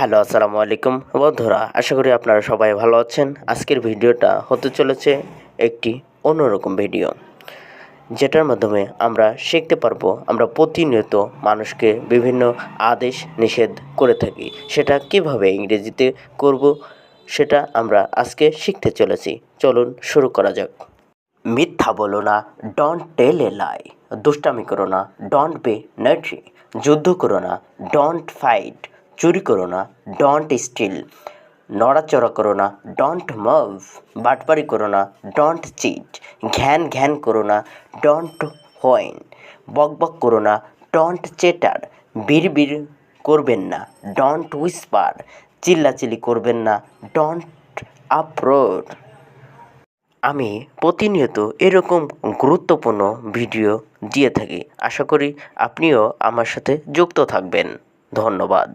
Hello, আসসালামু আলাইকুম বন্ধুরা। আশা করি আপনারা সবাই ভালো আছেন। আজকের ভিডিওটা হতে চলেছে একটি অন্যরকম ভিডিও, যেটার মাধ্যমে আমরা শিখতে পারবো আমরা প্রতিনিয়ত মানুষকে বিভিন্ন আদেশ নিষেধ করে থাকি। সেটা কিভাবে ইংরেজিতে করব সেটা আমরা আজকে শিখতে চলেছি। চলুন শুরু করা যাক। মিথ্যা বলো না, ডোন্ট টেল এ লাই। দুষ্টামি করো না, ডোন্ট বি নটি। যুদ্ধ করো না, ডোন্ট ফাইট। চুরি করো না, ডোন্ট স্টিল। নড়াচড়া করো না, ডোন্ট মুভ। বাটপারি করো না, ডোন্ট চিট। ঘ্যান ঘ্যান করো না, ডোন্ট হোয়েন। বকবক করো না, ডোন্ট চেটার। বিড়বিড় করবেন না, ডোন্ট হুইসপার। চিল্লাচিল্লি করবেন না, ডোন্ট আপরোড। আমি প্রতিনিয়ত এরকম গুরুত্বপূর্ণ ভিডিও দিয়ে থাকি। আশা করি আপনিও আমার সাথে যুক্ত থাকবেন। ধন্যবাদ।